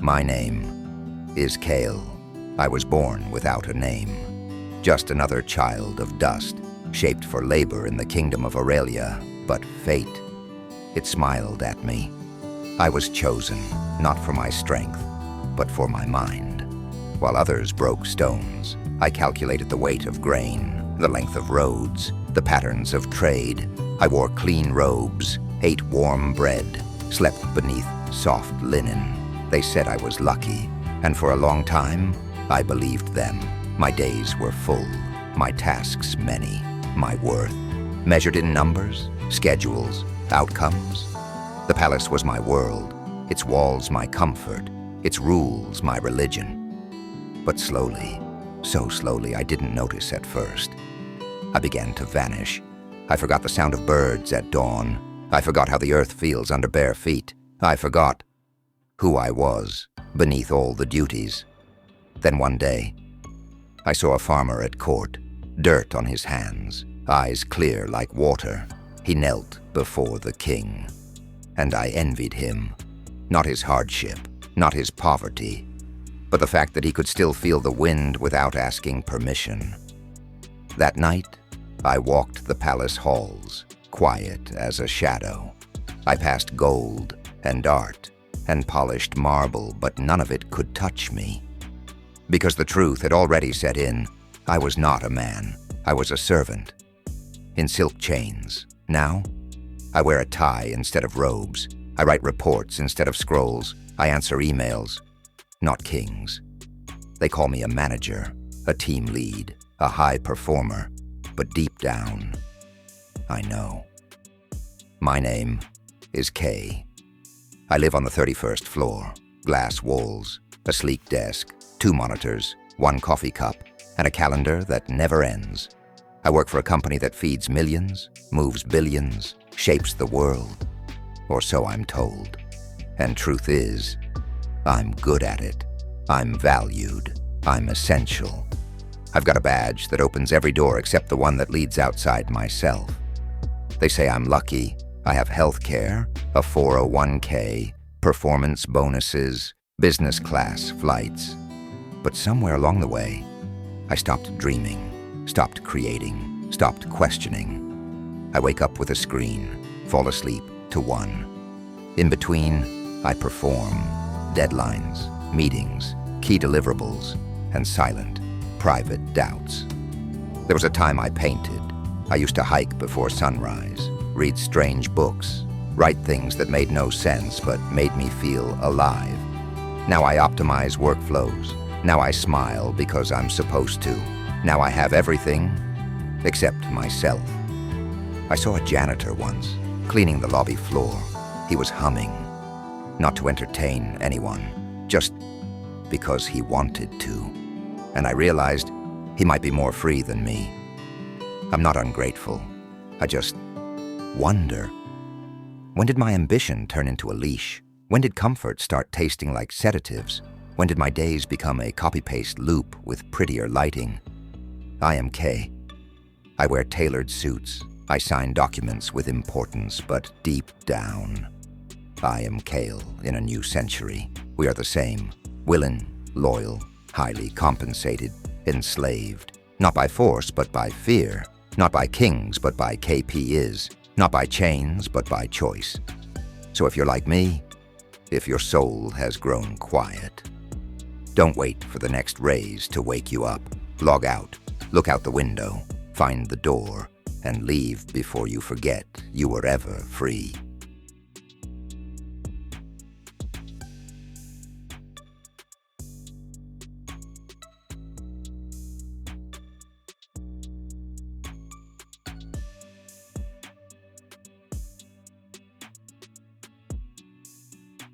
My name is Kael. I was born without a name. Just another child of dust, shaped for labor in the kingdom of Aurelia. But fate, it smiled at me. I was chosen, not for my strength, but for my mind. While others broke stones, I calculated the weight of grain, the length of roads, the patterns of trade. I wore clean robes, ate warm bread, slept beneath soft linen. They said I was lucky, and for a long time, I believed them. My days were full, my tasks many, my worth measured in numbers, schedules, outcomes. The palace was my world, its walls my comfort, its rules my religion. But slowly, so slowly I didn't notice at first. I began to vanish. I forgot the sound of birds at dawn. I forgot how the earth feels under bare feet. I forgot who I was beneath all the duties. Then one day, I saw a farmer at court, dirt on his hands, eyes clear like water. He knelt before the king, and I envied him. Not his hardship, not his poverty, but the fact that he could still feel the wind without asking permission. That night, I walked the palace halls, quiet as a shadow. I passed gold and art and polished marble, but none of it could touch me. Because the truth had already set in, I was not a man, I was a servant. In silk chains. Now, I wear a tie instead of robes. I write reports instead of scrolls. I answer emails, not kings. They call me a manager, a team lead, a high performer, but deep down, I know. My name is K. I live on the 31st floor, glass walls, a sleek desk, 2 monitors, 1 coffee cup, and a calendar that never ends. I work for a company that feeds millions, moves billions, shapes the world, or so I'm told. And truth is, I'm good at it. I'm valued. I'm essential. I've got a badge that opens every door except the one that leads outside myself. They say I'm lucky. I have health care, a 401k, performance bonuses, business class flights. But somewhere along the way, I stopped dreaming, stopped creating, stopped questioning. I wake up with a screen, fall asleep to one. In between, I perform. Deadlines, meetings, key deliverables, and silent, private doubts. There was a time I painted. I used to hike before sunrise, read strange books, write things that made no sense but made me feel alive. Now I optimize workflows. Now I smile because I'm supposed to. Now I have everything except myself. I saw a janitor once, cleaning the lobby floor. He was humming, not to entertain anyone, just because he wanted to. And I realized he might be more free than me. I'm not ungrateful. I just wonder. When did my ambition turn into a leash? When did comfort start tasting like sedatives? When did my days become a copy-paste loop with prettier lighting? I am K. I wear tailored suits. I sign documents with importance, but deep down, I am Kael in a new century. We are the same. Willing, loyal, highly compensated, enslaved. Not by force, but by fear. Not by kings, but by KP is. Not by chains, but by choice. So if you're like me, if your soul has grown quiet, don't wait for the next raise to wake you up. Log out, look out the window, find the door, and leave before you forget you were ever free.